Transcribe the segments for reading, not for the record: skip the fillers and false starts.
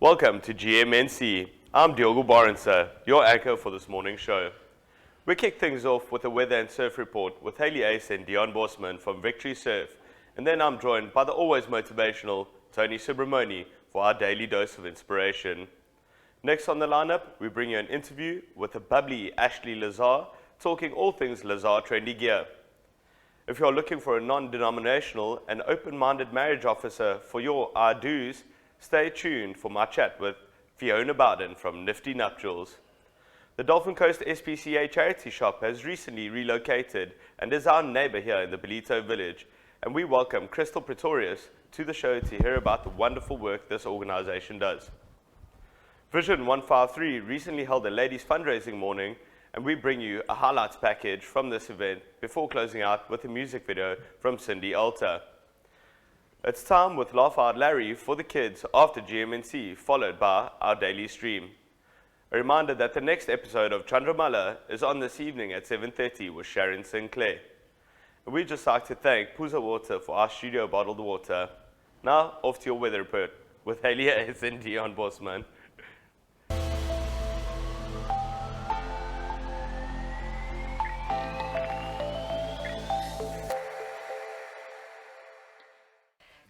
Welcome to GMNC. I'm Diogo Barendse, your anchor for this morning's show. We kick things off with a weather and surf report with Heili and Deon Bosman from Victory Surf, and then I'm joined by the always motivational Tony Subramony for our daily dose of inspiration. Next on the lineup, we bring you an interview with the bubbly Ashley Lazar, talking all things Lazar trendy gear. If you're looking for a non-denominational and open-minded marriage officer for your I-do's, stay tuned for my chat with Fiona Bowden from Nifty Nuptials. The Dolphin Coast SPCA charity shop has recently relocated and is our neighbor here in the Ballito village, and we welcome Krystal Pretorius to the show to hear about the wonderful work this organization does. Vision 153 recently held a ladies fundraising morning, and we bring you a highlights package from this event before closing out with a music video from Cindy Alta. It's time with Laugh Out Larry for the kids after GMNC, followed by our daily stream. A reminder that the next episode of Chandramala is on this evening at 7:30 with Sharon Sinclair. And we'd just like to thank Puza Water for our studio bottled water. Now, off to your weather report with Heili and Deon Bosman.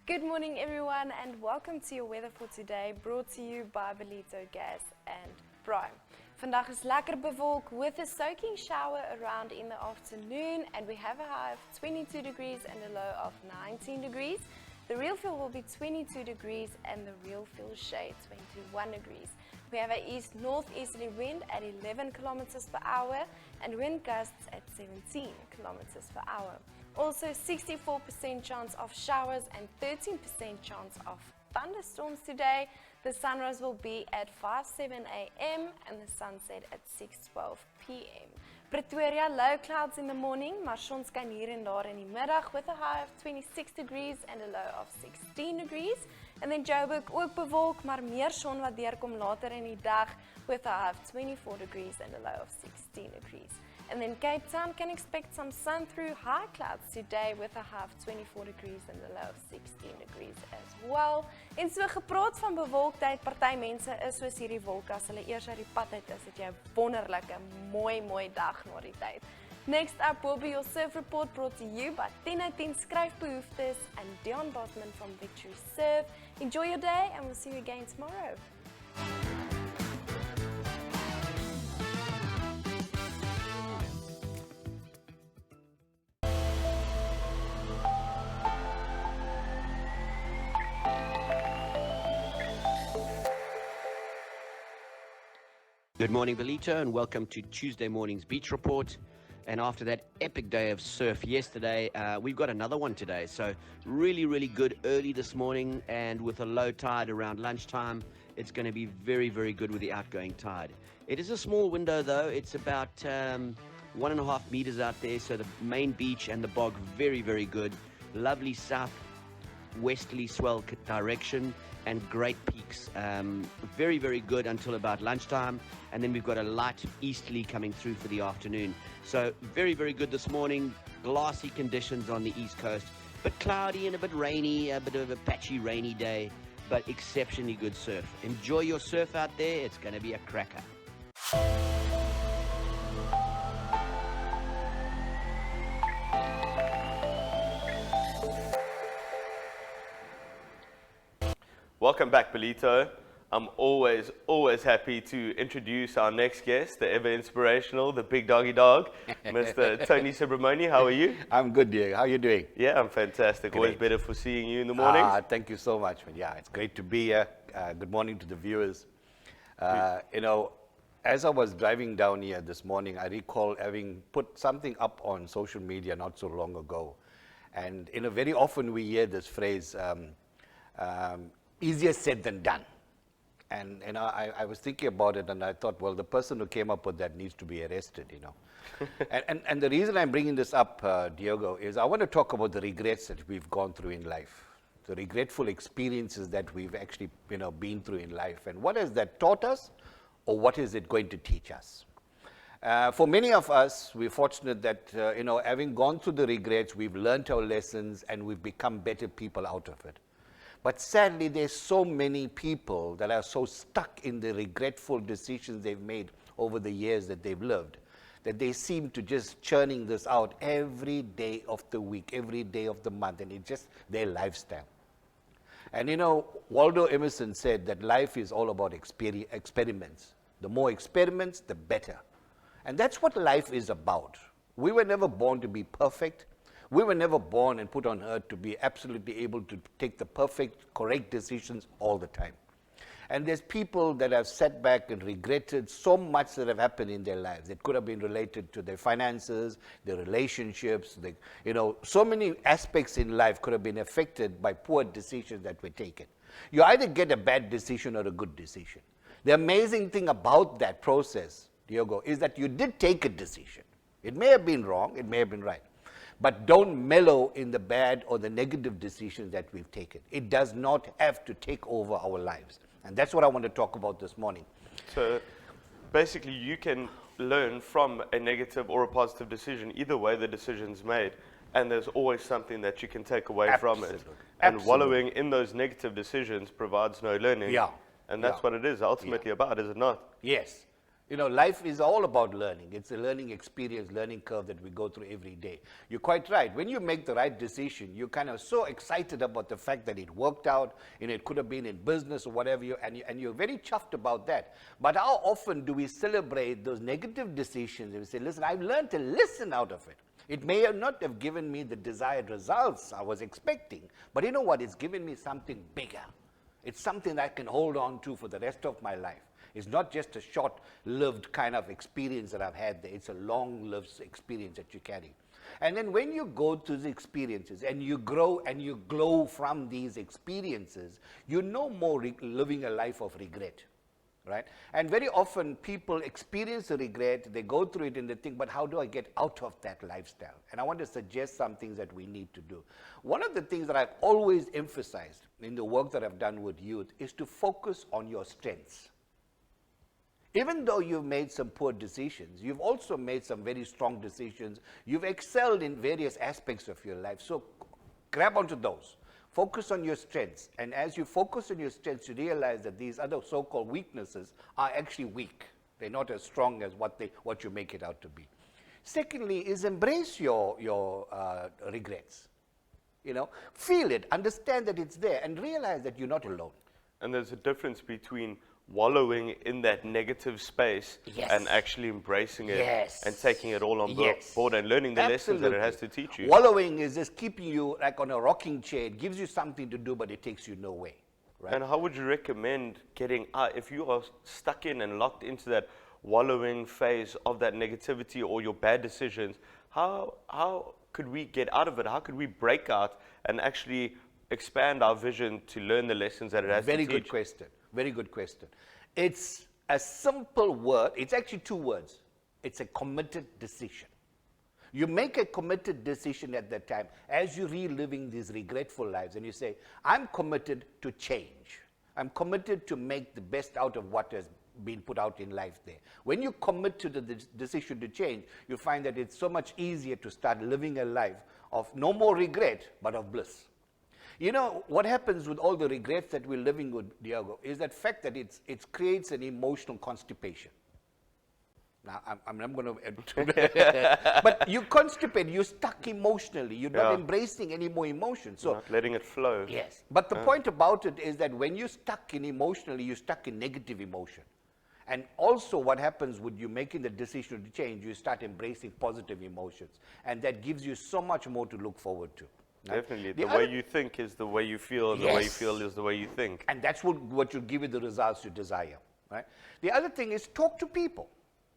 Good morning everyone and welcome to your weather for today, brought to you by Ballito Gas and Prime. Vandaag is lekker bewolk with a soaking shower around in the afternoon, and we have a high of 22 degrees and a low of 19 degrees. The real feel will be 22 degrees and the real feel shade 21 degrees. We have an east-northeasterly wind at 11 kilometers per hour and wind gusts at 17 kilometers per hour. Also 64% chance of showers and 13% chance of thunderstorms today. The sunrise will be at 5:07 a.m. and the sunset at 6:12 p.m. Pretoria, low clouds in the morning, maar son skyn hier en daar in die middag with a high of 26 degrees and a low of 16 degrees. And then Joburg ook bewolk, maar meer son wat deurkom later in die dag with a high of 24 degrees and a low of 16 degrees. And then Cape Town can expect some sun through high clouds today with a high of 24 degrees and a low of 16 degrees as well. En so gepraat van bewolktheid, party mense is soos hierdie wolke as hulle eers uit die pad uit is, het jy 'n wonderlike, mooi dag na die tyd. Next up will be your surf report brought to you by 10/10 skryfbehoeftes and Deon Bosman from Victory Surf. Enjoy your day and we'll see you again tomorrow. Good morning, Ballito, and welcome to Tuesday morning's beach report. And after that epic day of surf yesterday, we've got another one today. So really good early this morning, and with a low tide around lunchtime, it's going to be very good with the outgoing tide. It is a small window though. It's about 1.5 meters out there. So the main beach and the bog, very good. Lovely southwesterly swell direction and great peaks. Very good until about lunchtime, and then we've got a light easterly coming through for the afternoon. So very good this morning. Glassy conditions on the east coast, but cloudy and a bit rainy, a bit of a patchy rainy day, but exceptionally good surf. Enjoy your surf out there. It's going to be a cracker. Welcome back, Ballito. I'm always happy to introduce our next guest, the ever inspirational, the big doggy dog, Mr. Tony Subramony. How are you? I'm good, Diego. How are you doing? Yeah, I'm fantastic. Great. Always better for seeing you in the mornings. Thank you so much. Yeah, it's great to be here. Good morning to the viewers. As I was driving down here this morning, I recall having put something up on social media not so long ago. And very often we hear this phrase, easier said than done. And I was thinking about it, and I thought, well, the person who came up with that needs to be arrested, and the reason I'm bringing this up, Diogo, is I want to talk about the regrets that we've gone through in life, the regretful experiences that we've actually, been through in life, and what has that taught us, or what is it going to teach us? For many of us, we're fortunate that, having gone through the regrets, we've learned our lessons, and we've become better people out of it. But sadly, there's so many people that are so stuck in the regretful decisions they've made over the years that they've lived, that they seem to just churning this out every day of the week, every day of the month, and it's just their lifestyle. And you know, Waldo Emerson said that life is all about experiments. The more experiments, the better. And that's what life is about. We were never born to be perfect. We were never born and put on earth to be absolutely able to take the perfect, correct decisions all the time. And there's people that have sat back and regretted so much that have happened in their lives. It could have been related to their finances, their relationships, so many aspects in life could have been affected by poor decisions that were taken. You either get a bad decision or a good decision. The amazing thing about that process, Diogo, is that you did take a decision. It may have been wrong, it may have been right. But don't mellow in the bad or the negative decisions that we've taken. It does not have to take over our lives. And that's what I want to talk about this morning. So basically you can learn from a negative or a positive decision, either way the decision's made, and there's always something that you can take away from it. And wallowing in those negative decisions provides no learning. Yeah. And that's what it is ultimately about, is it not? Yes. You know, life is all about learning. It's a learning experience, learning curve that we go through every day. You're quite right. When you make the right decision, you're kind of so excited about the fact that it worked out, and it could have been in business or whatever, and you're very chuffed about that. But how often do we celebrate those negative decisions and we say, listen, I've learned to listen out of it. It may not have given me the desired results I was expecting, but you know what? It's given me something bigger. It's something that I can hold on to for the rest of my life. It's not just a short-lived kind of experience that I've had there. It's a long-lived experience that you carry. And then when you go through the experiences and you grow and you glow from these experiences, you're no more living a life of regret, right? And very often people experience the regret, they go through it and they think, but how do I get out of that lifestyle? And I want to suggest some things that we need to do. One of the things that I've always emphasized in the work that I've done with youth is to focus on your strengths. Even though you've made some poor decisions, you've also made some very strong decisions. You've excelled in various aspects of your life. So grab onto those. Focus on your strengths. And as you focus on your strengths, you realize that these other so-called weaknesses are actually weak. They're not as strong as what you make it out to be. Secondly, is embrace your regrets. You know, feel it, understand that it's there, and realize that you're not alone. And there's a difference between wallowing in that negative space and actually embracing it and taking it all on board and learning the lessons that it has to teach you. Wallowing is just keeping you like on a rocking chair. It gives you something to do, but it takes you nowhere. Right? And how would you recommend getting out if you are stuck in and locked into that wallowing phase of that negativity or your bad decisions? How could we get out of it? How could we break out and actually expand our vision to learn the lessons that it has to teach? Very good question. Very good question. It's a simple word. It's actually two words. It's a committed decision. You make a committed decision at that time as you're reliving these regretful lives, and you say, I'm committed to change. I'm committed to make the best out of what has been put out in life there. When you commit to the decision to change, you find that it's so much easier to start living a life of no more regret, but of bliss. You know, what happens with all the regrets that we're living with, Diogo, is that fact that it creates an emotional constipation. Now, I'm going to... But you constipate, you're stuck emotionally. You're not embracing any more emotion. So, not letting it flow. Yes. But the point about it is that when you're stuck in emotionally, you're stuck in negative emotion. And also what happens when you're making the decision to change, you start embracing positive emotions. And that gives you so much more to look forward to. Definitely. The way you think is the way you feel, and the way you feel is the way you think. And that's what will give you the results you desire. Right? The other thing is talk to people.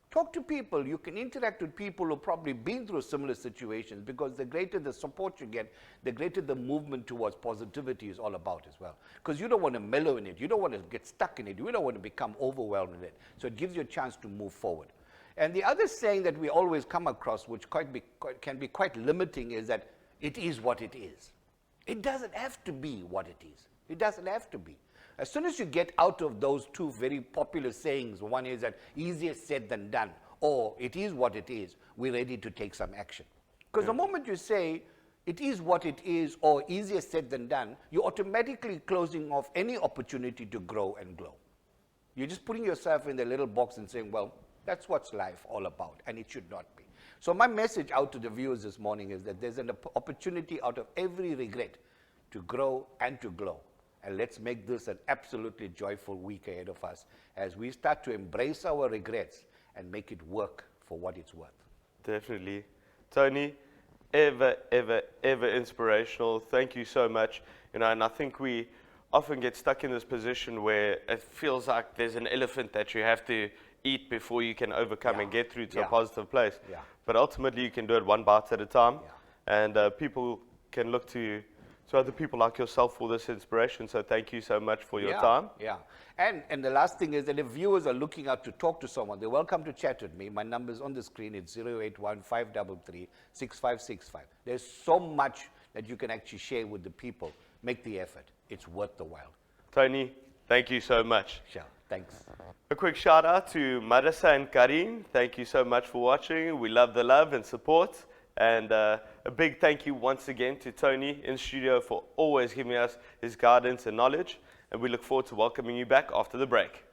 Talk to people. You can interact with people who've probably been through similar situations, because the greater the support you get, the greater the movement towards positivity is all about as well. Because you don't want to mellow in it. You don't want to get stuck in it. You don't want to become overwhelmed in it. So it gives you a chance to move forward. And the other saying that we always come across, which can be quite limiting, is that it is what it is. It doesn't have to be what it is. It doesn't have to be. As soon as you get out of those two very popular sayings, one is that easier said than done, or it is what it is, we're ready to take some action. Because the moment you say, it is what it is, or easier said than done, you're automatically closing off any opportunity to grow and glow. You're just putting yourself in the little box and saying, well, that's what's life all about, and it should not be. So my message out to the viewers this morning is that there's an opportunity out of every regret to grow and to glow. And let's make this an absolutely joyful week ahead of us as we start to embrace our regrets and make it work for what it's worth. Definitely. Tony, ever inspirational. Thank you so much. And I think we often get stuck in this position where it feels like there's an elephant that you have to eat before you can overcome and get through to a positive place. Yeah. But ultimately, you can do it one bite at a time. Yeah. And people can look to other people like yourself for this inspiration. So thank you so much for your time. Yeah. And the last thing is that if viewers are looking out to talk to someone, they're welcome to chat with me. My number is on the screen. It's 081-533-6565. There's so much that you can actually share with the people. Make the effort. It's worth the while. Tony, thank you so much. Sure. Thanks. A quick shout out to Marisa and Karim. Thank you so much for watching. We love the love and support. And a big thank you once again to Tony in studio for always giving us his guidance and knowledge. And we look forward to welcoming you back after the break.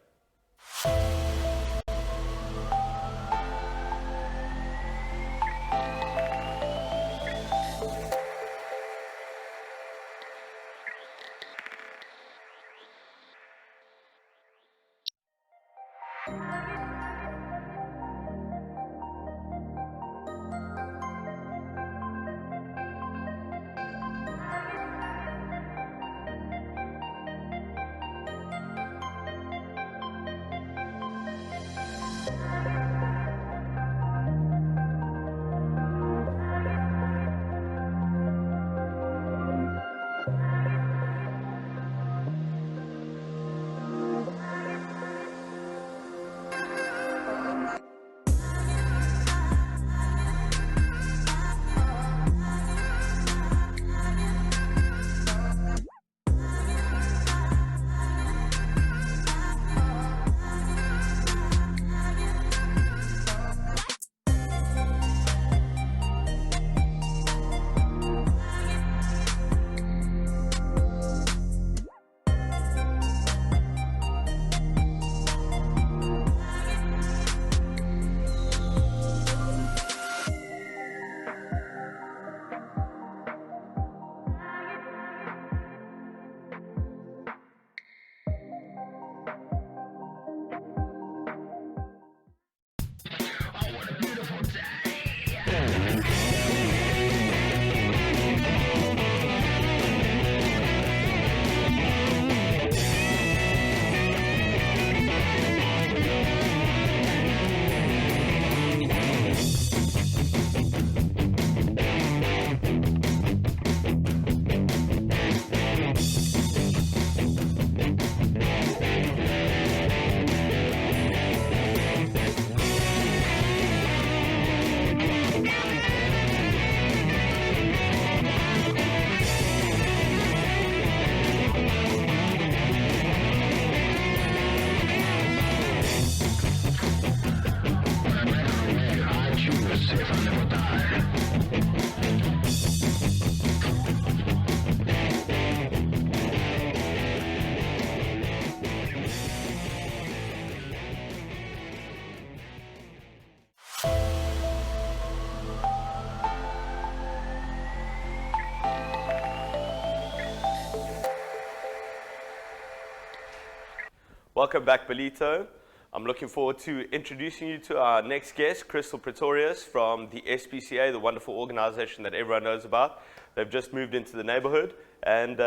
Welcome back, Ballito. I'm looking forward to introducing you to our next guest, Krystal Pretorius from the SPCA, the wonderful organization that everyone knows about. They've just moved into the neighborhood, and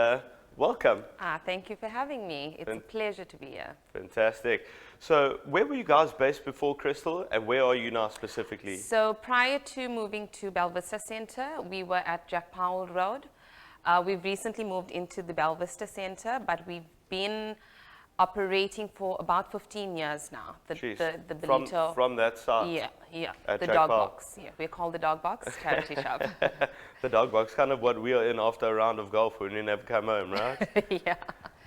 welcome. Thank you for having me. It's a pleasure to be here. Fantastic. So where were you guys based before, Krystal, and where are you now specifically? So prior to moving to Bell Vista Center, we were at Jack Powell Road. We've recently moved into the Bell Vista Center, but we've been operating for about 15 years now. The Ballito. From that side? Yeah. At the Jack dog Powell. box. Yeah, we're called the dog box charity shop. The dog box, kind of what we are in after a round of golf when we never come home, right? Yeah.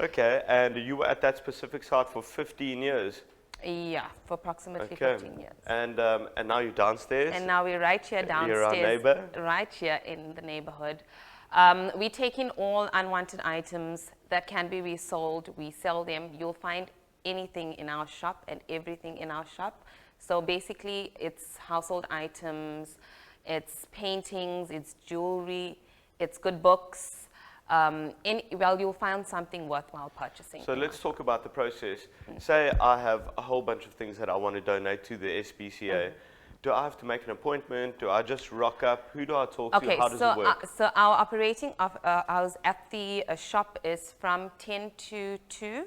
Okay, and you were at that specific site for 15 years? Yeah, for approximately Okay. 15 years. And now you're downstairs. And now we're right here downstairs. You're our neighbor. Right here in the neighborhood. We take in all unwanted items that can be resold. We sell them. You'll find anything in our shop and everything in our shop. So basically, it's household items, it's paintings, it's jewelry, it's good books. Well, you'll find something worthwhile purchasing. So let's talk about the process. Say I have a whole bunch of things that I want to donate to the SPCA. Do I have to make an appointment? Do I just rock up? Who do I talk to? How does it work? So our operating hours at the shop is from 10 to 2,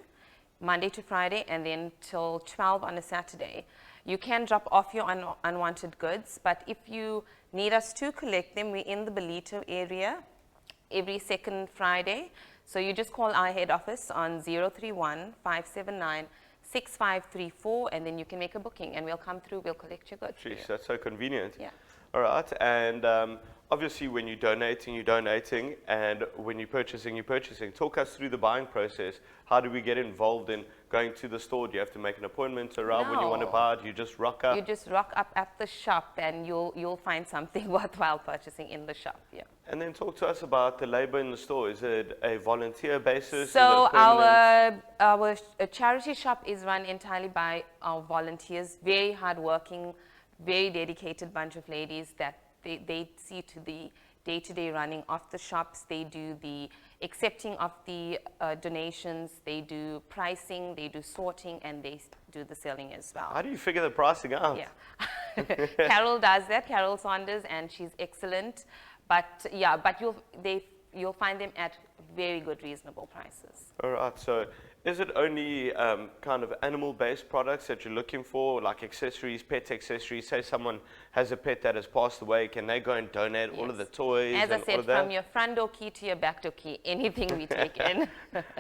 Monday to Friday, and then till 12 on a Saturday. You can drop off your unwanted goods, but if you need us to collect them, we're in the Ballito area every second Friday. So you just call our head office on 031-579-6534, and then you can make a booking, and we'll come through, we'll collect your goods. Jeez, that's so convenient. Yeah. All right, and obviously when you're donating, and when you're purchasing. Talk us through the buying process. How do we get involved in going to the store? Do you have to make an appointment around when you want to No. buy it? You just rock up? You just rock up at the shop, and you'll find something worthwhile purchasing in the shop. Yeah. And then talk to us about the labor in the store. Is it a volunteer basis? So Is it permanent? our charity shop is run entirely by our volunteers, very hardworking, very dedicated bunch of ladies that they see to the day-to-day running of the shops. They do the accepting of the donations, they do pricing, they do sorting, and they do the selling as well. How do you figure the pricing out? Yeah. Carol does that, Carol Saunders, and she's excellent. But yeah, but you'll find them at very good, reasonable prices. All right, so is it only kind of animal-based products that you're looking for, like accessories, pet accessories? Say someone has a pet that has passed away, can they go and donate all of the toys As and I all said, of that? from your front door key to your back door key, anything we take in.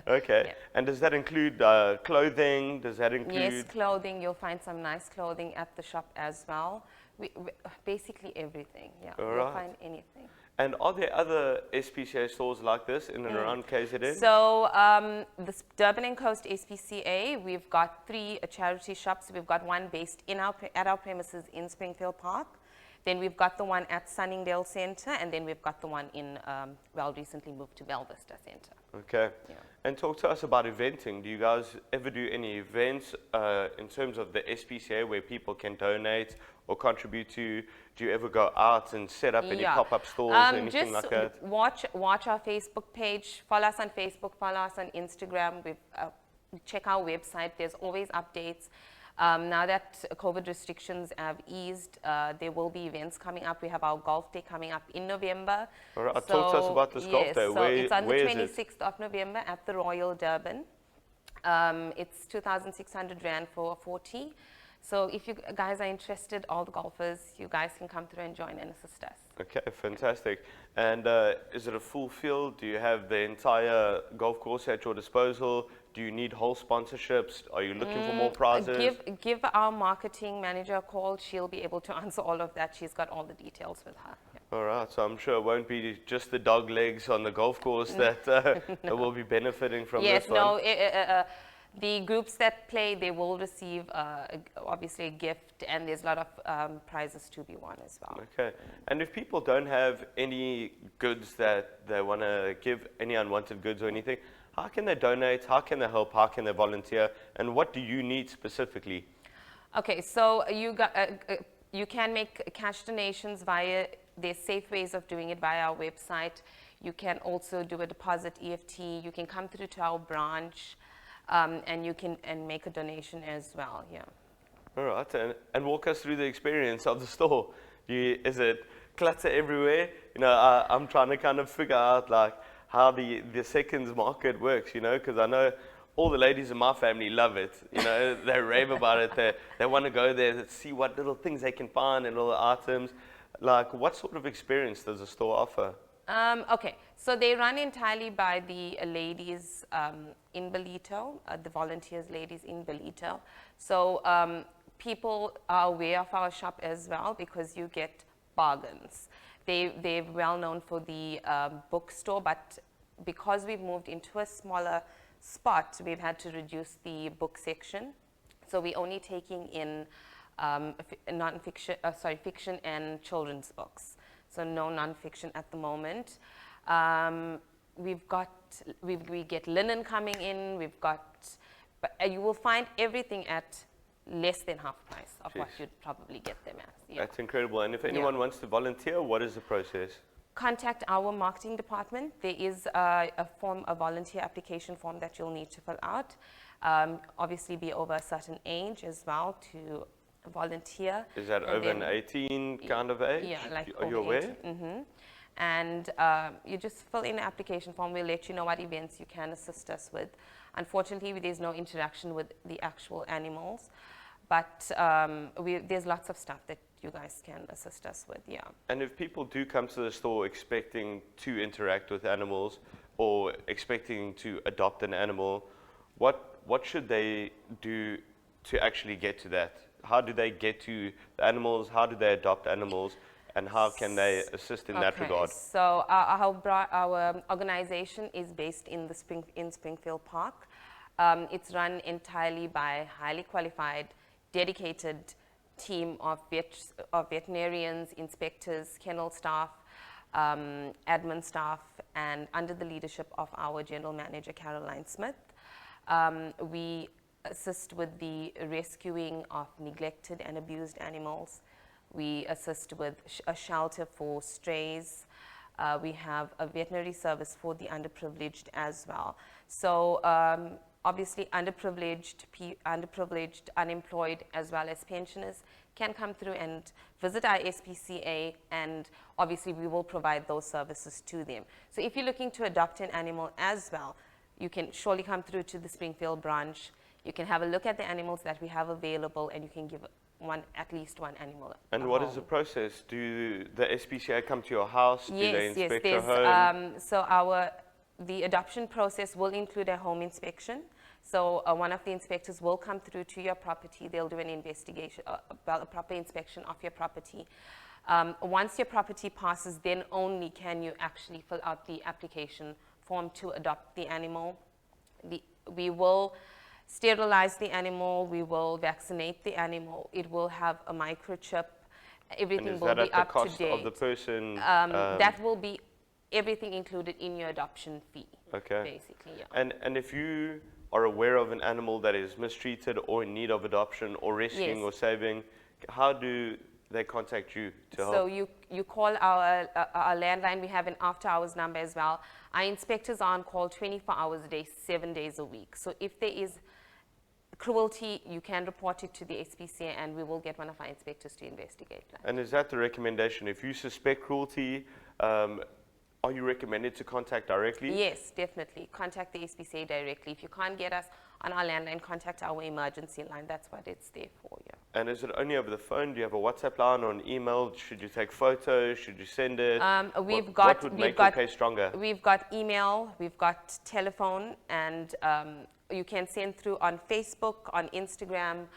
Okay, Yeah. and does that include clothing? Does that include? Yes, clothing. You'll find some nice clothing at the shop as well. We basically everything. Yeah, All you'll right. find anything. And are there other SPCA stores like this in and around KZN? So the Durban and Coast SPCA, we've got 3 charity shops. We've got one based at our premises in Springfield Park. Then we've got the one at Sunningdale Centre, and then we've got the one in, recently moved to Bell Vista Centre. Okay. Yeah. And talk to us about eventing. Do you guys ever do any events in terms of the SPCA where people can donate or contribute to? Do you ever go out and set up any pop-up stores or anything like that? Just watch our Facebook page. Follow us on Facebook. Follow us on Instagram. Check our website. There's always updates. Now that COVID restrictions have eased, there will be events coming up. We have our golf day coming up in November. All right, talk to us about this golf day. So Where- it's on the where is it? 26th of November at the Royal Durban. It's 2,600 Rand for 40. So if you guys are interested, all the golfers, you guys can come through and join and assist us. Okay, fantastic. And is it a full field? Do you have the entire golf course at your disposal? Do you need whole sponsorships? Are you looking for more prizes? Give our marketing manager a call. She'll be able to answer all of that. She's got all the details with her. Yeah. All right, so I'm sure it won't be just the dog legs on the golf course that, that will be benefiting from Yes, this one. the groups that play, they will receive obviously a gift, and there's a lot of prizes to be won as well. Okay, and if people don't have any goods that they want to give, any unwanted goods or anything, how can they donate? How can they help? How can they volunteer? And what do you need specifically? Okay, so you can make cash donations via, there's safe ways of doing it via our website. You can also do a deposit EFT. You can come through to our branch, and you can make a donation as well. Yeah. All right, and walk us through the experience of the store. Is it clutter everywhere? You know, I'm trying to kind of figure out like how the seconds market works, you know, because I know all the ladies in my family love it. You know, they rave about it. They want to go there, see what little things they can find and all the items. Like, what sort of experience does the store offer? Okay, so they run entirely by the ladies in Ballito, the volunteers ladies in Ballito. So people are aware of our shop as well because you get bargains. They're well known for the bookstore, but because we've moved into a smaller spot, we've had to reduce the book section. So we're only taking in non-fiction, fiction and children's books. So no non-fiction at the moment. We get linen coming in. But you will find everything at less than half price of what you'd probably get them at. Yeah. That's incredible. And if anyone wants to volunteer, what is the process? Contact our marketing department. There is a volunteer application form that you'll need to fill out. Obviously be over a certain age as well to volunteer. Is that over an 18 kind of age? Yeah, like Are you over aware? 18. And you just fill in the application form. We'll let you know what events you can assist us with. Unfortunately, there's no interaction with the actual animals, but there's lots of stuff that you guys can assist us with, yeah. And if people do come to the store expecting to interact with animals or expecting to adopt an animal, what should they do to actually get to that? How do they get to the animals? How do they adopt animals? And how can they assist in that regard? So our organization is based in Springfield Park. It's run entirely by a highly qualified, dedicated team of veterinarians, inspectors, kennel staff, admin staff, and under the leadership of our general manager, Caroline Smith. We assist with the rescuing of neglected and abused animals. We assist with a shelter for strays. We have a veterinary service for the underprivileged as well. So obviously underprivileged, unemployed, as well as pensioners can come through and visit our SPCA, and obviously we will provide those services to them. So if you're looking to adopt an animal as well, you can surely come through to the Springfield branch. You can have a look at the animals that we have available, and you can give at least one animal. And what is the process? Do the SPCA come to your house? Do they inspect your home? home? So the adoption process will include a home inspection. So one of the inspectors will come through to your property. They'll do an investigation, a proper inspection of your property. Once your property passes, then only can you actually fill out the application form to adopt the animal. We will sterilize the animal, we will vaccinate the animal, it will have a microchip, everything will be up to date. And is that at the cost of the person? That will be everything included in your adoption fee. Okay. Basically, yeah. And if you are aware of an animal that is mistreated or in need of adoption or rescuing or saving, how do they contact you to help? So you call our landline. We have an after hours number as well. Our inspectors are on call 24 hours a day, 7 days a week. So if there is cruelty, you can report it to the SPCA, and we will get one of our inspectors to investigate that. And is that the recommendation? If you suspect cruelty, are you recommended to contact directly? Yes, definitely. Contact the SPCA directly. If you can't get us on our landline, contact our emergency line. That's what it's there for you. And is it only over the phone? Do you have a WhatsApp line or an email? Should you take photos? Should you send it? What would make your case stronger? We've got email, we've got telephone, and you can send through on Facebook, on Instagram,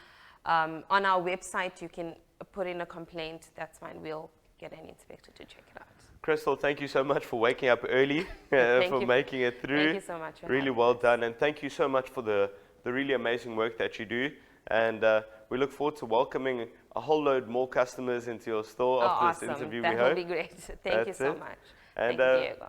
on our website. You can put in a complaint. That's fine. We'll get an inspector to check it out. Krystal, thank you so much for waking up early, for making it through. Thank you so much. Really well done, and thank you so much for the really amazing work that you do. And we look forward to welcoming a whole load more customers into your store after this interview. That will be great. Thank you so much. And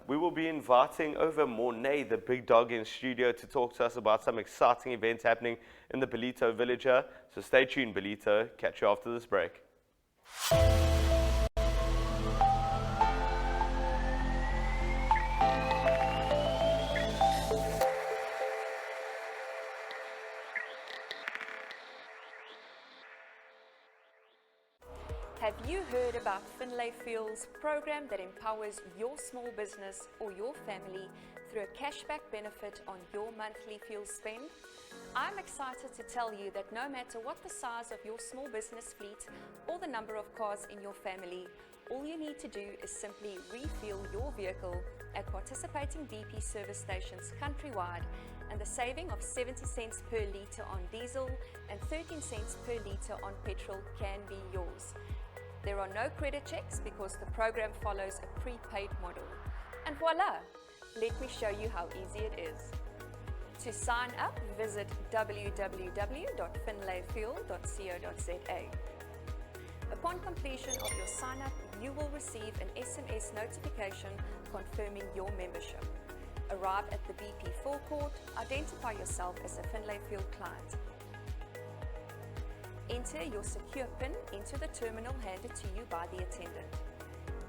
we will be inviting over Mornay, the big dog, in studio to talk to us about some exciting events happening in the Ballito villager. So stay tuned, Ballito. Catch you after this break. Have you heard about Finlay Fuel's program that empowers your small business or your family through a cashback benefit on your monthly fuel spend? I'm excited to tell you that no matter what the size of your small business fleet or the number of cars in your family, all you need to do is simply refuel your vehicle at participating BP service stations countrywide, and the saving of 70 cents per litre on diesel and 13 cents per litre on petrol can be yours. There are no credit checks because the program follows a prepaid model. And voila! Let me show you how easy it is. To sign up, visit www.finlayfuel.co.za. Upon completion of your sign-up, you will receive an SMS notification confirming your membership. Arrive at the BP forecourt, identify yourself as a Finlay Fuel client. Enter your secure PIN into the terminal handed to you by the attendant.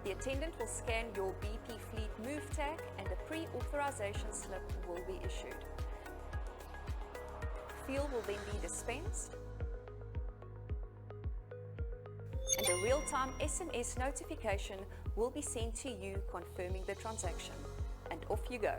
The attendant will scan your BP Fleet Move tag and a pre-authorization slip will be issued. Fuel will then be dispensed and a real-time SMS notification will be sent to you confirming the transaction. And off you go.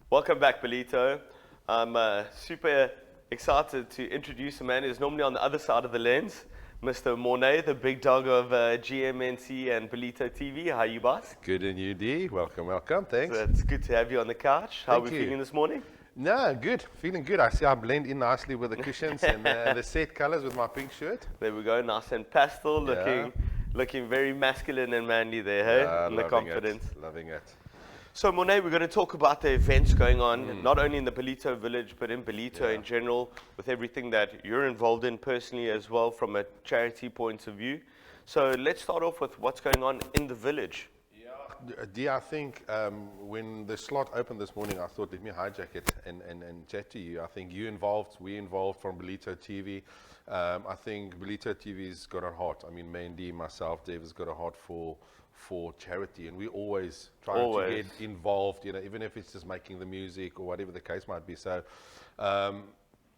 Welcome back, Ballito. I'm super excited to introduce a man who's normally on the other side of the lens, Mr. Mornay, the big dog of GMNC and Ballito TV. How are you, boss? Good, and you, D? Welcome, welcome. Thanks. So it's good to have you on the couch. How are we Thank you. feeling this morning? No, good. Feeling good. I see I blend in nicely with the cushions and the set colors with my pink shirt. There we go, nice and pastel, Yeah. looking very masculine and manly there, hey? And the Loving confidence. it. Loving it. So, Mornay, we're going to talk about the events going on, not only in the Ballito village, but in Ballito in general, with everything that you're involved in personally as well from a charity point of view. So let's start off with what's going on in the village. D, I think when the slot opened this morning, I thought, let me hijack it and chat to you. I think you involved, we involved from Ballito TV. I think Ballito TV's got a heart. I mean, Mandy, myself, Dave has got a heart for charity, and we always try to get involved, you know, even if it's just making the music or whatever the case might be. So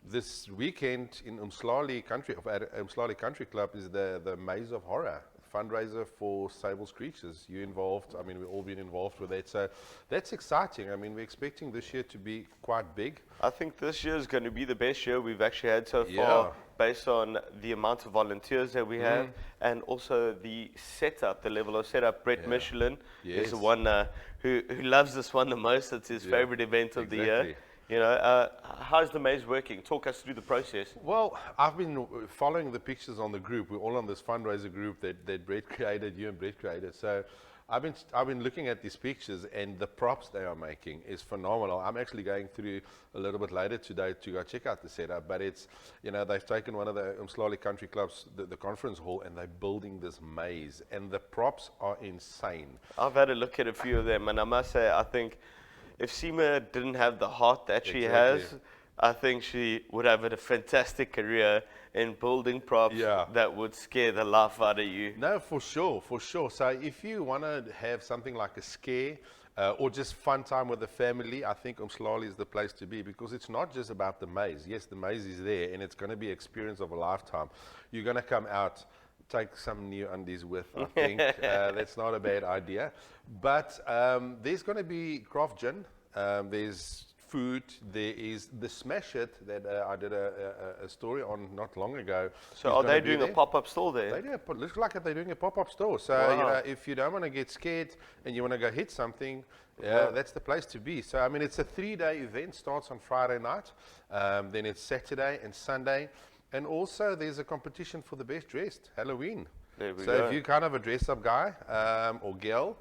this weekend in Umhlali Country Club is the Maze of Horror fundraiser for Sable Screeches. You involved, I mean, we've all been involved with that. So that's exciting. I mean, we're expecting this year to be quite big. I think this year is going to be the best year we've actually had so far, based on the amount of volunteers that we have and also the setup, the level of setup. Brett Michelin is the one who loves this one the most. It's his favorite event of the year. You know, how's the maze working? Talk us through the process. Well, I've been following the pictures on the group. We're all on this fundraiser group that Brett created, you and Brett created. So I've been looking at these pictures, and the props they are making is phenomenal. I'm actually going through a little bit later today to go check out the setup, but it's, you know, they've taken one of the Umhlali Country Clubs, the conference hall, and they're building this maze, and the props are insane. I've had a look at a few of them, and I must say, I think if Seema didn't have the heart that she has, I think she would have had a fantastic career in building props that would scare the life out of you. No, for sure, for sure. So if you want to have something like a scare or just fun time with the family, I think Umhlali is the place to be, because it's not just about the maze. Yes, the maze is there, and it's going to be an experience of a lifetime. You're going to come out, take some new undies with, I think. That's not a bad idea. But there's going to be craft gin. There's food. There is the Smash It that I did a story on not long ago. So are they doing a pop-up store there? They do. Looks like they're doing a pop-up store. So you know, if you don't want to get scared and you want to go hit something, that's the place to be. So I mean, it's a 3-day event. Starts on Friday night. Then it's Saturday and Sunday. And also, there's a competition for the best dressed, Halloween. There we so go. if you're kind of a dress-up guy or girl,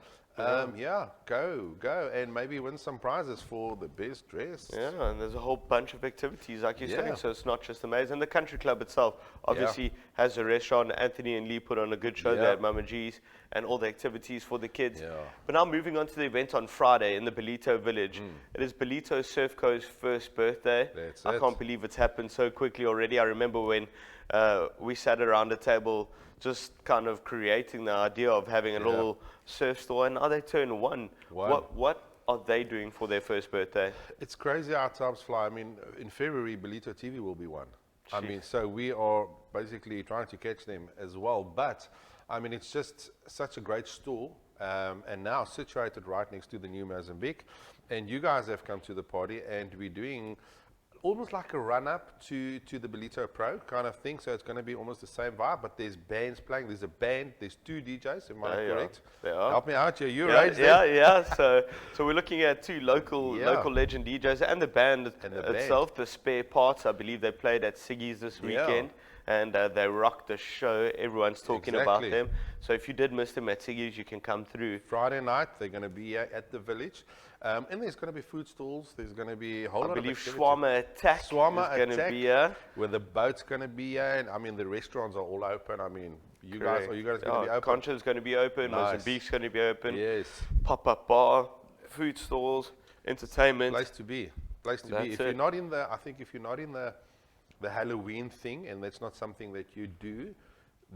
go and maybe win some prizes for the best dress. Yeah, and there's a whole bunch of activities, like you're saying, so it's not just the maze. And the country club itself obviously has a restaurant. Anthony and Lee put on a good show there at Mama G's, and all the activities for the kids. But now moving on to the event on Friday in the Ballito village. It is Ballito Surf Co's first birthday. That's I it. can't believe it's happened so quickly already. I remember when we sat around a table just kind of creating the idea of having a little surf store, and now they turn one. What are they doing for their first birthday? It's crazy how times fly. I mean, in February, Ballito TV will be one. I mean, so we are basically trying to catch them as well. But, I mean, it's just such a great store, and now situated right next to the new Mozambique. And you guys have come to the party, and we're doing almost like a run-up to the Ballito Pro kind of thing. So it's going to be almost the same vibe, but there's bands playing. There's a band. There's 2 DJs. Am I correct? They are. Help me out here. You Yeah, raised yeah. So we're looking at 2 local legend DJs and the band itself. The Spare Parts, I believe they played at Siggy's this weekend. And they rocked the show. Everyone's talking about them. So if you did miss them at Siggy's, you can come through. Friday night, they're going to be here at the village. And there's going to be food stalls. There's going to be a whole lot of activity. Shawarma Attack is going to be here. Where the boat's going to be here. And I mean, the restaurants are all open. I mean, are you guys going to be open? Concha's going to be open. Mozambique's going to be open. Yes. Pop-up bar, food stalls, entertainment. Place to be. If you're not in the, I think if you're not in the Halloween thing, and that's not something that you do,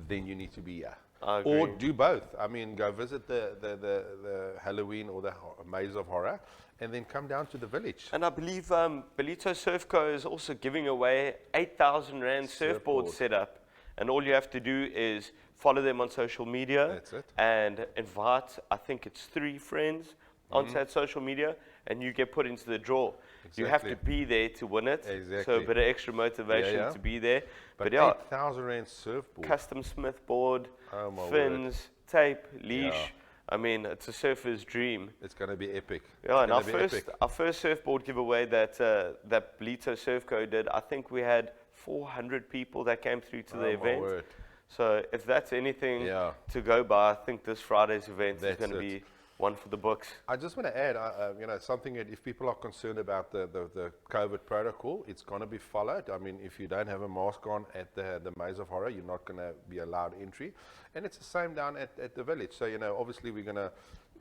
then you need to be here. Or do both. I mean, go visit the Halloween or the Maze of Horror, and then come down to the village. And I believe Ballito Surf Co. is also giving away 8,000 Rand surfboard setup. And all you have to do is follow them on social media. That's it. And invite, I think it's 3 friends onto that social media, and you get put into the draw. You have to be there to win it. So a bit of extra motivation to be there. But 8,000 Rand surfboard. Custom Smith board, fins, tape, leash. I mean, it's a surfer's dream. It's going to be epic. Yeah, and our first surfboard giveaway that Ballito Surf Co. did, I think we had 400 people that came through to the event. Word. So if that's anything to go by, I think this Friday's event is going to be one for the books. I just want to add, something that if people are concerned about the COVID protocol, it's going to be followed. I mean, if you don't have a mask on at the Maze of Horror, you're not going to be allowed entry. And it's the same down at the village. So, obviously we're going to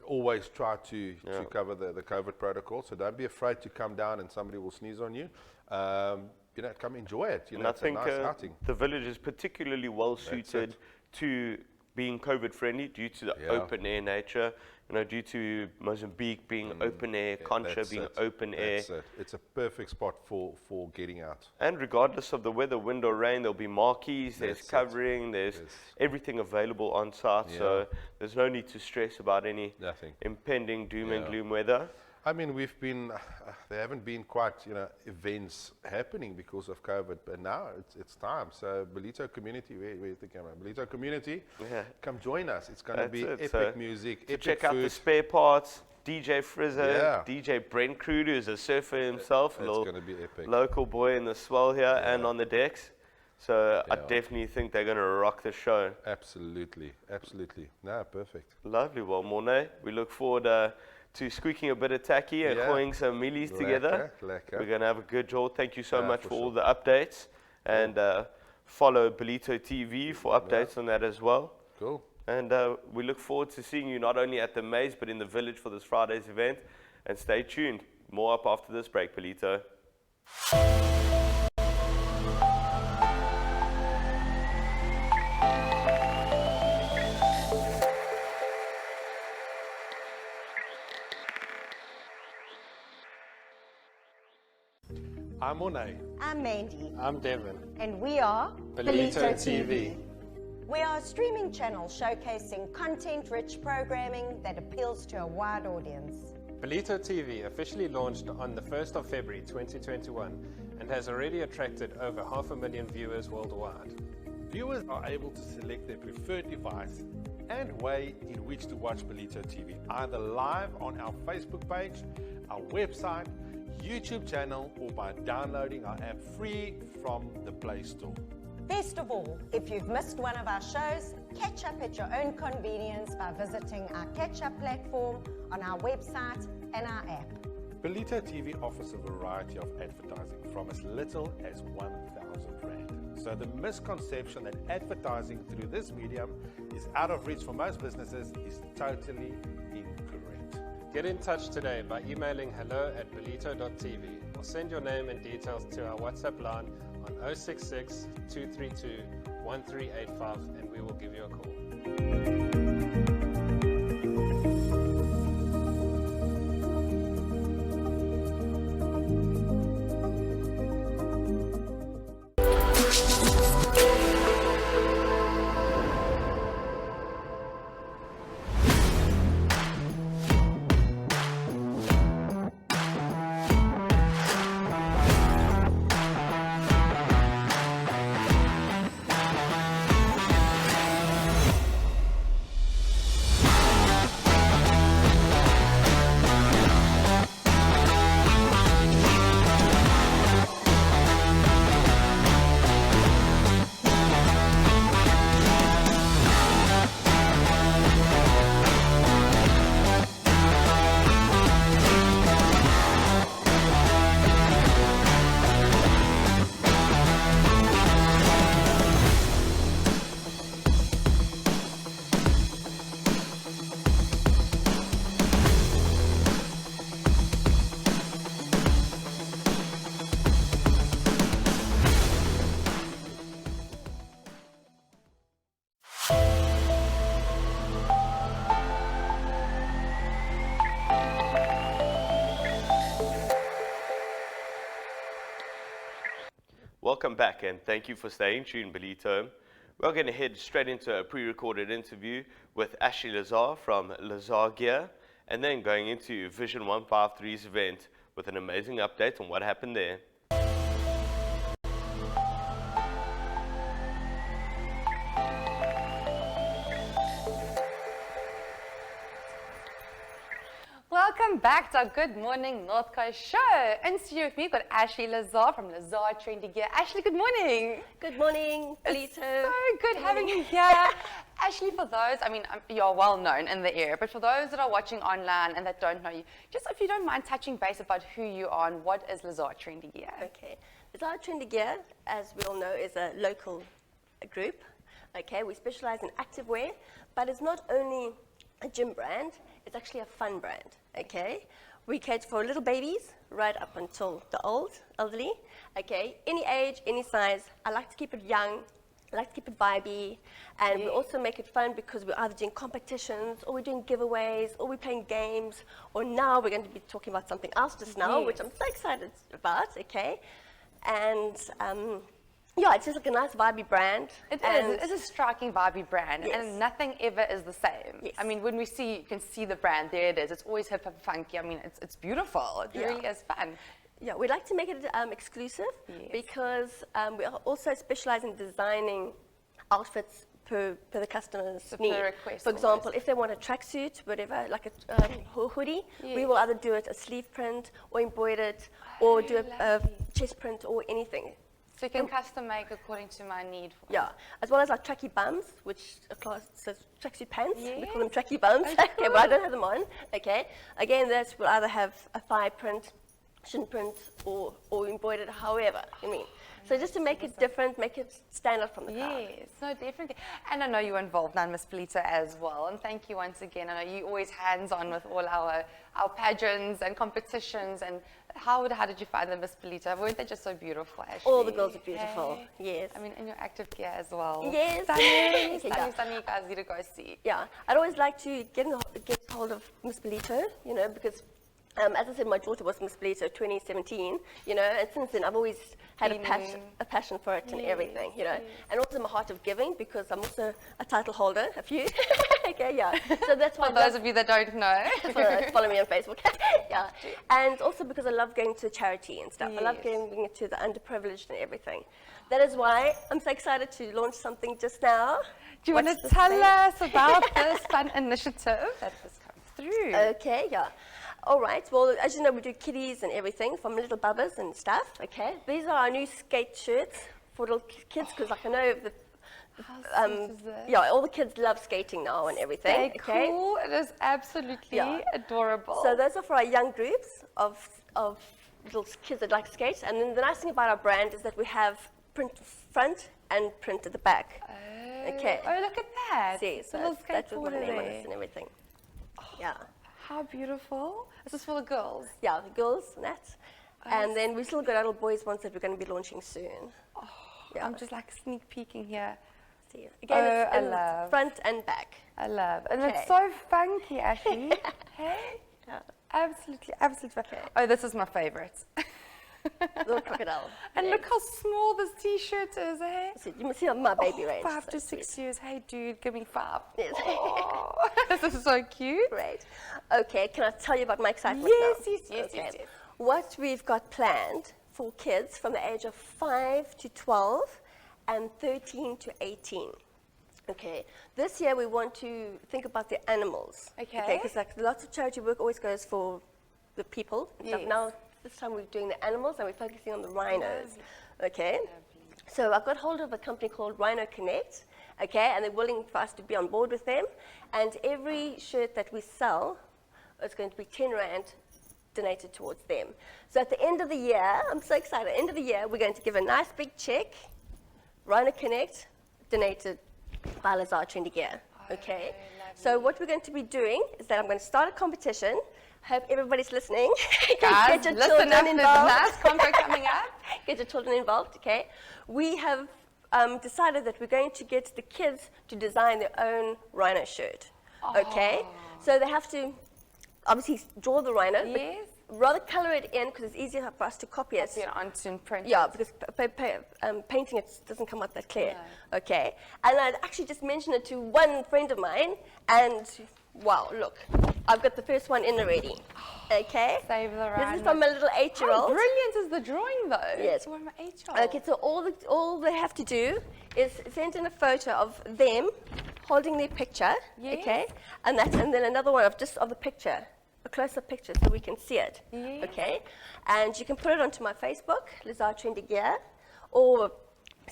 always try to cover the COVID protocol. So don't be afraid to come down and somebody will sneeze on you. Come enjoy it. And I think the village is particularly well suited to being COVID friendly due to the open air nature, due to Mozambique being open air, Concha being open air. It's a perfect spot for getting out. And regardless of the weather, wind or rain, there'll be marquees, there's covering, there's everything available on site. So there's no need to stress about any impending doom and gloom weather. I mean, there haven't been quite, events happening because of COVID, but now it's time. So Ballito community, where's the camera? Ballito community, come join us. It's going to be epic music, epic check food. out the Spare Parts, DJ Frizzo, DJ Brent Crude, who's a surfer himself, a little gonna be epic. Local boy in the swell here and on the decks. So I definitely think they're going to rock the show. Absolutely. No, perfect. Lovely. Well, Mornay, we look forward to squeaking a bit of tacky and throwing some mealies together. Lekker. We're going to have a good draw. Thank you so much for all the updates. And follow Ballito TV for updates on that as well. Cool. And we look forward to seeing you not only at the Maze, but in the village for this Friday's event. And stay tuned. More up after this break, Ballito. I'm Mornay. I'm Mandy. I'm Devin. And we are Ballito TV. We are a streaming channel showcasing content-rich programming that appeals to a wide audience. Ballito TV officially launched on the 1st of February 2021 and has already attracted over 500,000 viewers worldwide. Viewers are able to select their preferred device and way in which to watch Ballito TV, either live on our Facebook page, our website, YouTube channel, or by downloading our app free from the Play Store. Best of all, if you've missed one of our shows, catch up at your own convenience by visiting our catch-up platform on our website and our app. Ballito TV offers a variety of advertising from as little as 1,000 Rand. So the misconception that advertising through this medium is out of reach for most businesses is totally incorrect. Get in touch today by emailing hello@ballito.tv or send your name and details to our WhatsApp line on 066 232 1385 and we will give you a call. Welcome back and thank you for staying tuned, Ballito. We're going to head straight into a pre-recorded interview with Ashley Lazar from Lazar Gear and then going into Vision 153's event with an amazing update on what happened there. Welcome back to our Good Morning North Coast show. In studio with me, we've got Ashley Lazar from Lazar Trendy Gear. Ashley, good morning. Good morning, Ballito. It's so good having you here. Ashley, for those, I mean, you're well known in the area, but for those that are watching online and that don't know you, just if you don't mind touching base about who you are and what is Lazar Trendy Gear? Okay. Lazar Trendy Gear, as we all know, is a local group. Okay, we specialize in activewear, but it's not only a gym brand, it's actually a fun brand, okay? We cater for little babies right up until the elderly, okay? Any age, any size. I like to keep it young, I like to keep it vibey, and we also make it fun because we're either doing competitions, or we're doing giveaways, or we're playing games, or now we're going to be talking about something else just now, which I'm so excited about, okay? And yeah, it's just like a nice vibey brand. It is. It's a striking vibey brand, and nothing ever is the same. Yes. I mean, when we see, you can see the brand. There it is. It's always hip hop funky. I mean, it's beautiful. It really is fun. Yeah, we'd like to make it exclusive because we also specialize in designing outfits per the customer's need. Per request. For example, if they want a tracksuit, whatever, like a hoodie, we will either do it a sleeve print or embroidered or do a chest print or anything. So you can custom make according to my need. Yeah, as well as our tracky bums, which are classed as tracksuit pants. We call them tracky bums. Okay, but I don't have them on. Okay, again, this will either have a thigh print, shin print, or embroidered, however you mean. So just to make it different, make it stand out from the crowd. Yes, no, definitely. And I know you're involved now, Miss Ballito, as well. And thank you once again. I know you're always hands-on with all our pageants and competitions. And how did you find them, Miss Ballito? Weren't they just so beautiful, Ashley? All the girls are beautiful, yes. I mean, in your active gear as well. Yes. Stunning, you guys need to go see. Yeah, I'd always like to get hold of Miss Ballito, you know, because as I said, my daughter was Miss Ballito 2017, you know, and since then I've always had a passion for it and everything, you know, and also my heart of giving because I'm also a title holder, a few. Okay, yeah. So that's why. For those of you that don't know, follow me on Facebook. Yeah, and also because I love going to charity and stuff. I love giving it to the underprivileged and everything. That is why I'm so excited to launch something just now. Do you want to tell us about this fun initiative that has come through? Okay, yeah. All right, well, as you know, we do kiddies and everything, from little bubbas and stuff, okay? These are our new skate shirts for little kids, because like I know all the kids love skating now and everything. Okay, cool. It is absolutely adorable. So those are for our young groups of little kids that like to skate. And then the nice thing about our brand is that we have print front and print at the back. Okay. Oh, look at that. See, so little that's with my skateboarder name on there. it and everything. Yeah. How beautiful. This is for the girls. Yeah, the girls and that. And then we still got little boys ones that we're going to be launching soon. Yeah. I'm just like sneak peeking here. See, again, it's I in love. front and back. I love. And Okay. it's so funky, Ashley. Hey? Yeah. Absolutely, absolutely. Oh, this is my favorite. Little crocodile. And look how small this t-shirt is, hey? So you must see my baby range. 5 So to 6 sweet. years. Hey, dude, give me 5. Yes. Oh, this is so cute. Great. Okay, can I tell you about my excitement Yes, now? yes, yes. What we've got planned for kids from the age of 5 to 12 and 13 to 18. Okay, this year we want to think about the animals. Okay. Because like lots of charity work always goes for the people. Yes. Now this time we're doing the animals and we're focusing on the rhinos. Okay. So I've got hold of a company called Rhino Connect. Okay, and they're willing for us to be on board with them. And every shirt that we sell is going to be 10 Rand donated towards them. So at the end of the year, I'm so excited. At the end of the year, we're going to give a nice big check. Rhino Connect donated by Lazar Trendy Gear. Okay. So what we're going to be doing is that I'm going to start a competition. Hope everybody's listening. Guys, Get your listen children up, there's a involved. nice contract coming up. Get your children involved. Okay. We have decided that we're going to get the kids to design their own rhino shirt. Okay. So they have to obviously draw the rhino. but Yes. rather color it in because it's easier for us to copy it. Copy it onto and print Yeah, it. because painting it doesn't come out that clear. Okay. And I actually just mentioned it to one friend of mine, and wow, look, I've got the first one in already. Okay. Save the This rhino. is from a little 8-year-old. How brilliant is the drawing, though? Yes. For my 8-year-old. Okay, so all they have to do is send in a photo of them holding their picture. Yes. Okay. And then another one of the picture. A close-up picture so we can see it. Yes. Okay. And you can put it onto my Facebook, Lazar Trendy Gear, or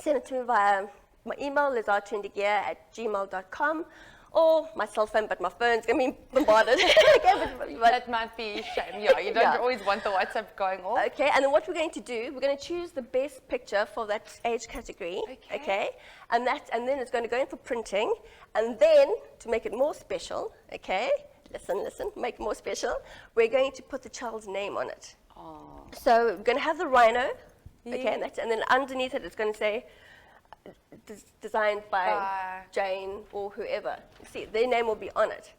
send it to me via my email, lazartrendygear@gmail.com, or my cell phone, but my phone's going to be bombarded. That might be a shame. Yeah, you don't Yeah. always want the WhatsApp going off. Okay, and then what we're going to do, we're going to choose the best picture for that age category. Okay. And then it's going to go in for printing, and then to make it more special, okay, listen, make it more special, we're going to put the child's name on it. Oh. So we're going to have the rhino, okay, and then underneath it, it's going to say designed by Jane or whoever. See, their name will be on it.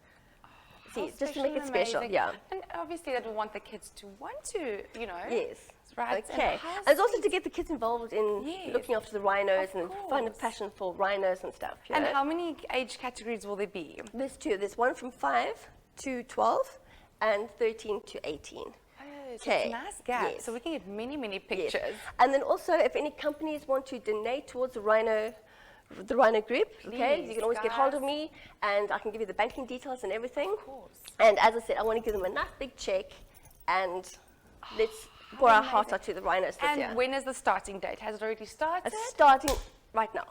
See, just to make it special, amazing. yeah. And obviously that will want the kids to want to, you know. Yes. Right. Okay. And it's also to get the kids involved in Yes. looking after the rhinos Of and find a course. passion for rhinos and stuff. You And know? how many age categories will there be? There's two. There's one from 5 to 12 and 13 to 18. Oh, so it's Okay. a nice gap. Yes. So we can get many, many Yes. pictures. And then also, if any companies want to donate towards the rhino group, okay, you Please, can always get hold of guys. me, and I can give you the banking details and everything. Of course. And as I said, I want to give them a nice big check, and let's pour our hearts out to the rhinos this year. And when is the starting date? Has it already started? It's starting right now.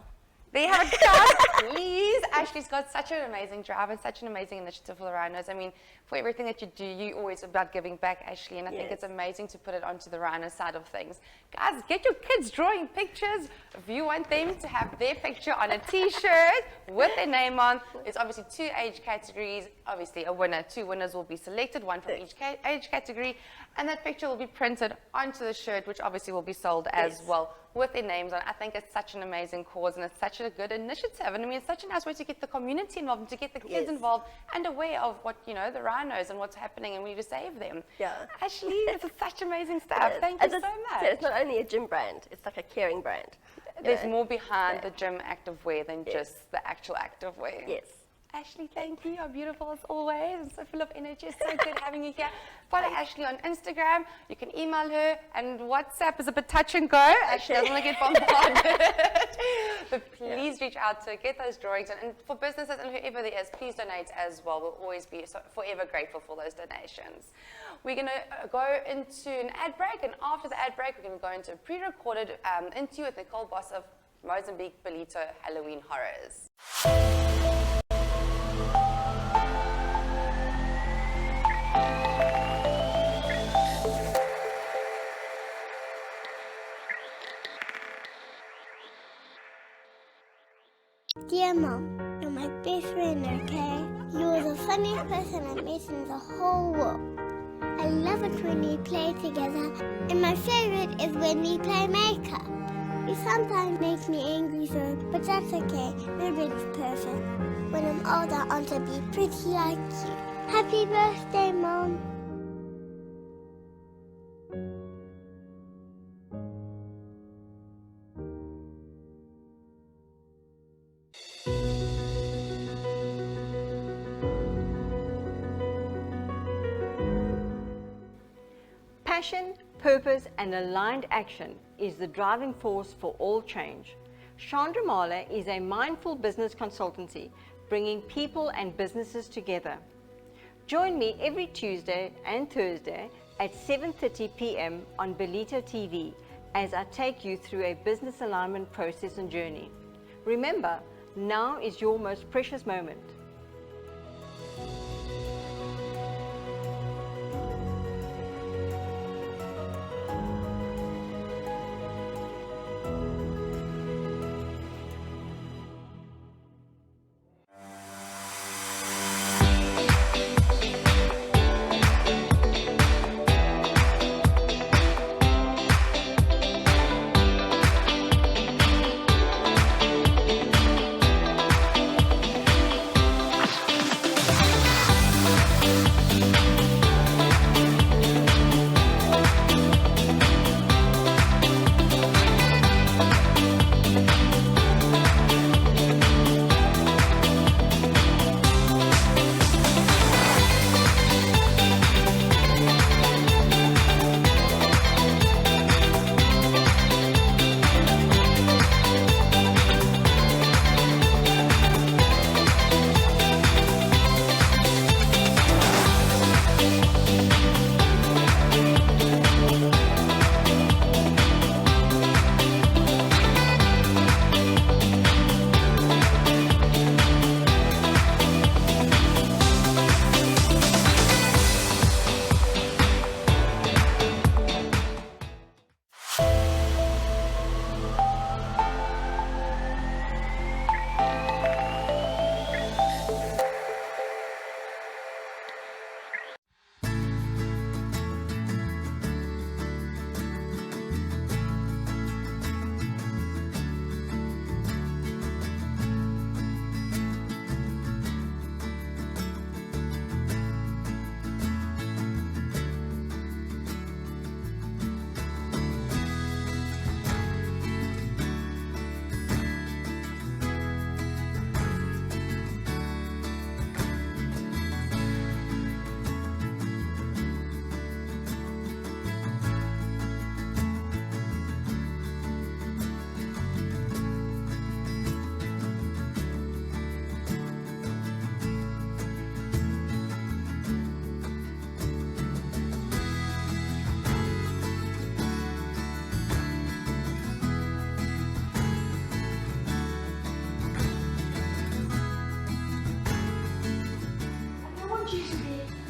They have it, guys. Please. Ashley's got such an amazing drive and such an amazing initiative for the rhinos. I mean, for everything that you do, you're always about giving back, Ashley, and I think Yes. it's amazing to put it onto the rhino side of things. Guys, get your kids drawing pictures. If you want them to have their picture on a t-shirt with their name on, it's obviously 2 age categories, obviously a winner. 2 winners will be selected, 1 from each age category, and that picture will be printed onto the shirt, which obviously will be sold as well with their names on. I think it's such an amazing cause and it's such a good initiative. And I mean, it's such a nice way to get the community involved and to get the kids Yes. involved and aware of what, you know, the rhinos and what's happening, and we need to save them. Yeah. Ashley, this is such amazing stuff. Yes. Thank And you so it's- much. It's not only a gym brand, it's like a caring brand. you There's know. more behind the gym activewear than just the actual activewear. Yes. Ashley, thank you. You're beautiful as always and so full of energy. It's so good having you here. Follow Ashley on Instagram. You can email her, and WhatsApp is a bit touch and go. Ashley doesn't want to get bombarded. But please reach out to her, get those drawings. And for businesses and whoever there is, please donate as well. We'll always be forever grateful for those donations. We're going to go into an ad break, and after the ad break, we're going to go into a pre-recorded interview with Nicole Boss of Mozambique Ballito Halloween Horrors. Dear Mom, you're my best friend, okay? You're the funniest person I've met in the whole world. I love it when we play together, and my favorite is when we play makeup. You sometimes make me angry, so, but that's okay. Nobody's perfect. When I'm older, I want to be pretty like you. Happy birthday, Mom. Passion, purpose and aligned action is the driving force for all change. Chandra Mala is a mindful business consultancy bringing people and businesses together. Join me every Tuesday and Thursday at 7:30 p.m. on Ballito TV as I take you through a business alignment process and journey. Remember, now is your most precious moment.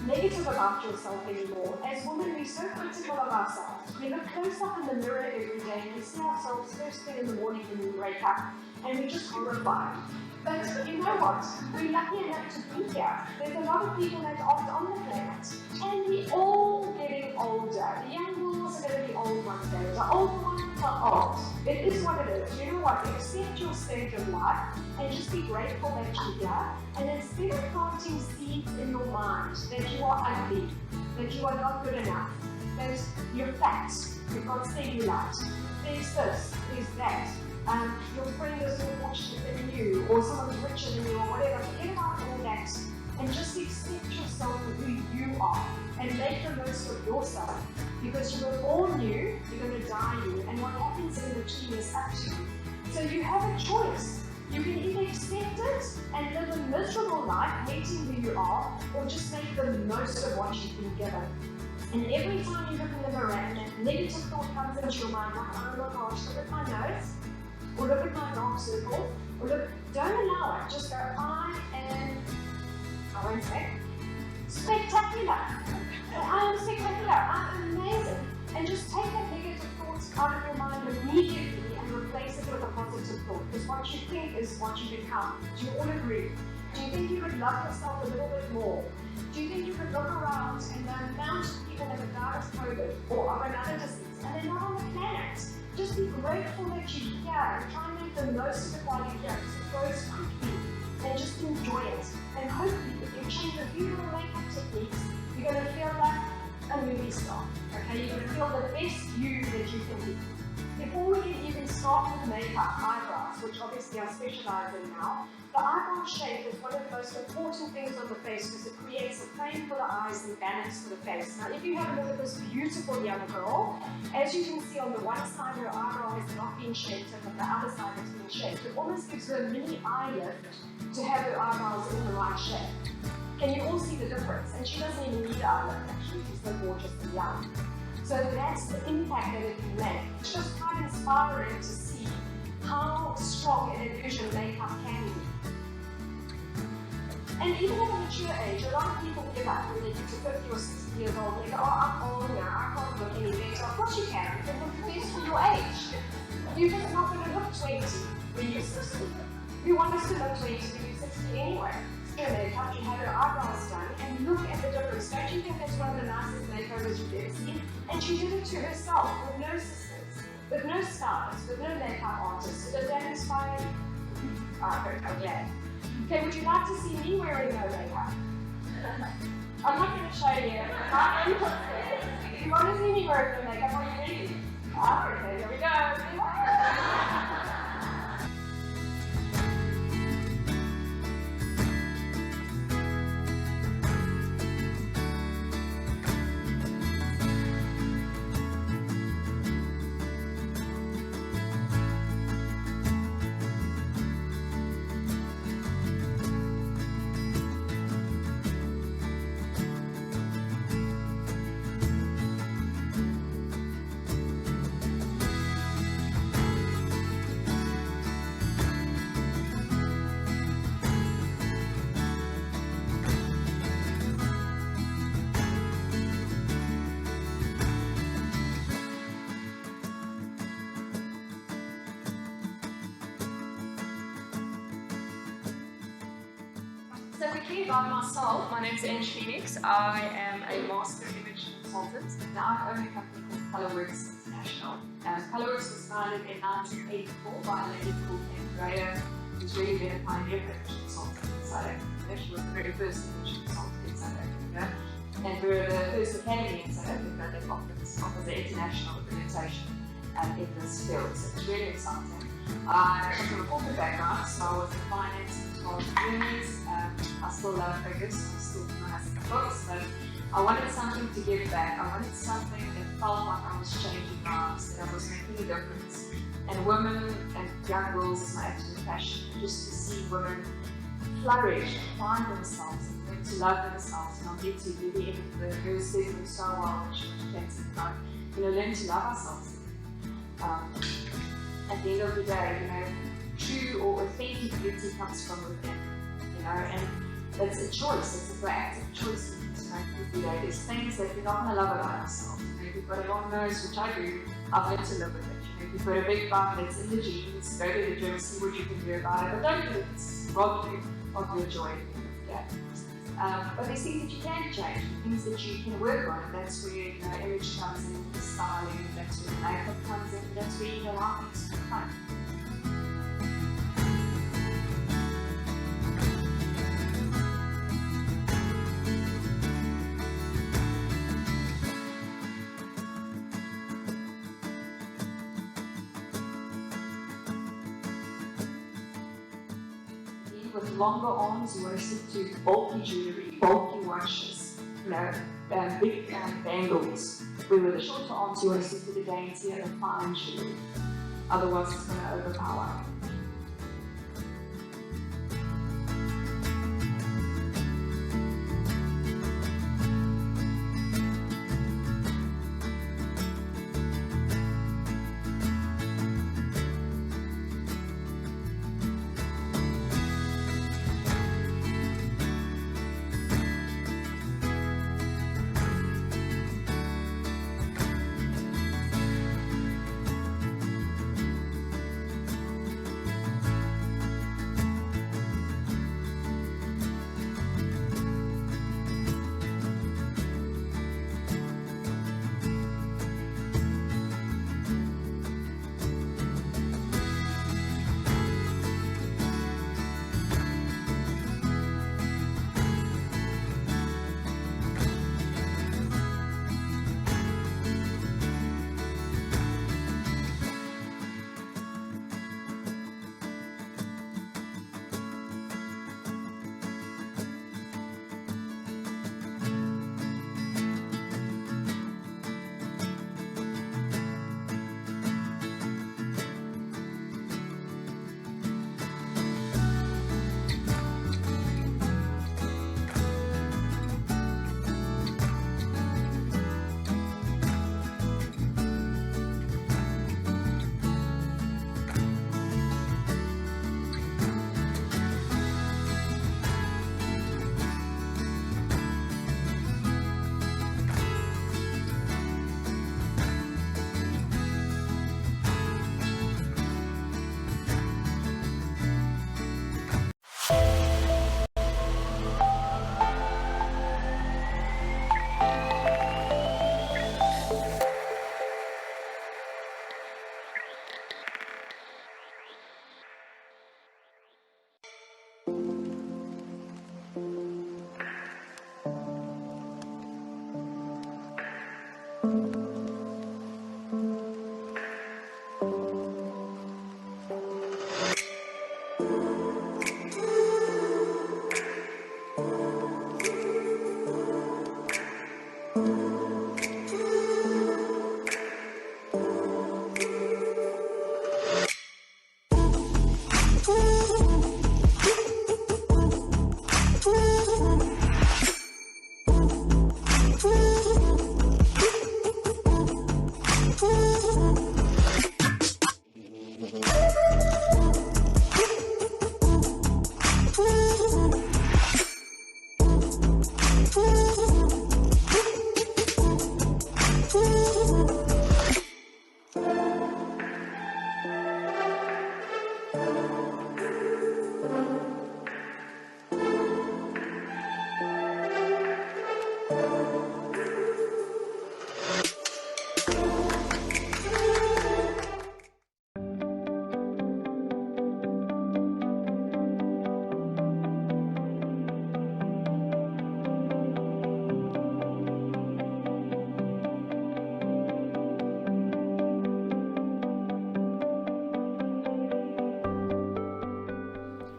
Negative about yourself anymore. As women, we're so critical of ourselves. We look close up in the mirror every day and we see ourselves first thing in the morning when we wake up, and we're just horrified. But you know what? We're lucky enough to be here. There's a lot of people that aren't on the planet, and we're all getting older. The young girls are going to be old one day. The old ones are old. It is what it is. You know what? Accept your stage of life and just be grateful that you're here. And instead of planting seeds in your mind that you are ugly, that you are not good enough, that you're fat, you can't stay light, there's this, there's that. Your friend is more fortunate than you, or someone's richer than you, or whatever. Forget about all that and just accept yourself for who you are and make the most of yourself. Because you were born new, you're going to die new, and what happens in between is up to you. So you have a choice. You can either accept it and live a miserable life, hating who you are, or just make the most of what you've been given. And every time you look in the mirror and that negative thought comes into your mind, like, oh my gosh, look at my nose, or look at my dark circle, or look, don't allow it. Just go, I won't say, spectacular. I am spectacular. I'm amazing. And just take that negative thoughts out of your mind immediately and replace it with a positive thought. Because what you think is what you become. Do you all agree? Do you think you could love yourself a little bit more? Do you think you could look around and the amount of people that have died of COVID or of another disease and they're not on the planet? Just be grateful that you're here and try and make the most of it while you're here because it goes quickly and just enjoy it. And hopefully if you change a few little makeup techniques, you're going to feel like a movie star. Okay, you're going to feel the best you that you can be. Before we can even start with makeup, eyebrows, which obviously I specialize in now, the eyebrow shape is one of the most important things on the face because it creates a frame for the eyes and balance for the face. Now, if you have a look at this beautiful young girl, as you can see on the one side her eyebrow is not being shaped and on the other side it's being shaped. It almost gives her a mini eye lift to have her eyebrows in the right shape. Can you all see the difference? And she doesn't even need an eye lift actually, she's so gorgeous and young. So that's the impact that it can make. It's just quite inspiring to see how strong an illusion makeup can be. And even at a mature age, a lot of people give up when they get to 50 or 60 years old. They go, oh, I'm old now, I can't look any better. Of course you can. You can look the best for your age. You're just not going to look 20 when you're 60. We want us to look 20 when you're 60 anyway. Your makeup, you have your eyebrows done, and look at the difference. Don't you think that's one of the nicest makeovers you've ever seen? And she did it to herself, with no assistants, with no stylist, with no makeup artist. So does that inspire you? I'm glad. Okay, would you like to see me wearing no makeup? I'm not going to show you. If you want to see me wearing no makeup, are you ready? Okay, here we go. So quickly about myself, my name is Ange Phoenix. I am a master image consultant. Now I own a company called Colorworks International. Colorworks was founded in 1984 by a lady called Andrea, who's really been a pioneer for image consulting in South Africa. She was the very first image consultant in South Africa. And we're the first academy in South Africa that offers the international accreditation in this field. So it's really exciting. I come from a corporate background, so I was in finance for 12 years. I still love figures, I still do my books, but I wanted something to give back. I wanted something that felt like I was changing lives, that I was making a difference. And women and young girls is my absolute passion. Just to see women flourish, find themselves, and learn to love themselves. And I'll get to the end of the verse says them so well, which takes it time. Learn to love ourselves. At the end of the day, true or authentic beauty comes from within, and it's a choice, it's a proactive choice we need to make every day. There's things that we're not going to love about ourselves. If you've got a long nose, which I do, I've learned to live with it. If you've got a big bum that's in the genes, go to the gym, see what you can do about it, but don't let it rob you of your joy at the end of the day. But there's things that you can change, things that you can work on, and that's where image comes in, the styling, that's where the makeup comes in, that's where life needs to be fun. With longer arms, you want to stick to bulky jewelry, bulky watches, big bangles. Where with the shorter arms, you want to stick to the dainty and fine jewelry. Otherwise, it's going to overpower.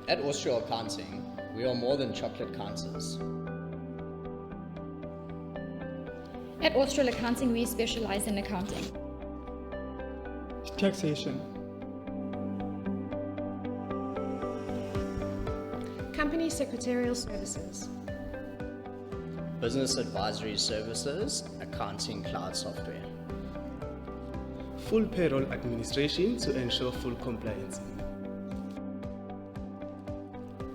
At Austral Accounting, we are more than chocolate counters. At Austral Accounting, we specialize in accounting, taxation, company secretarial services, business advisory services, accounting cloud software, full payroll administration to ensure full compliance.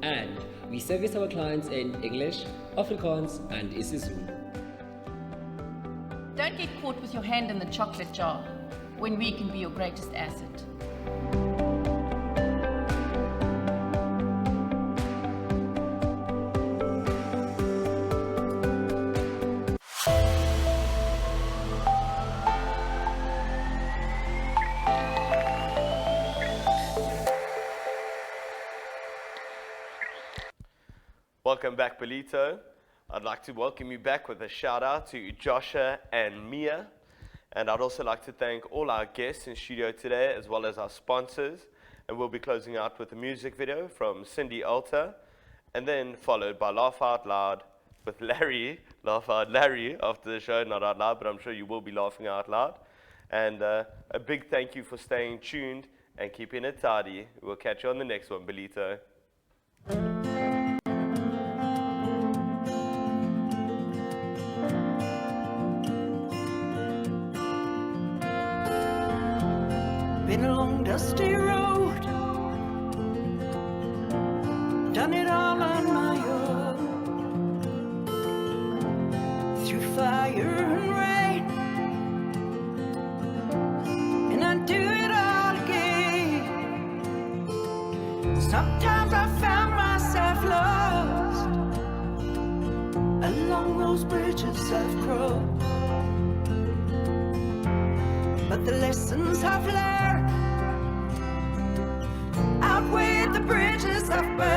And we service our clients in English, Afrikaans, and isiZulu. Don't get caught with your hand in the chocolate jar when we can be your greatest asset. Welcome back, Ballito. I'd like to welcome you back with a shout out to Joshua and Mia. And I'd also like to thank all our guests in studio today, as well as our sponsors. And we'll be closing out with a music video from Cindy Alta, and then followed by Laugh Out Loud with Larry. Laugh Out Larry after the show, not out loud, but I'm sure you will be laughing out loud. And a big thank you for staying tuned and keeping it tidy. We'll catch you on the next one, Ballito. Been a long dusty road, done it all on my own, through fire and rain, and I do it all again. Sometimes I found myself lost along those bridges I've crossed, but the lessons I've learned outweigh the bridges I've burned.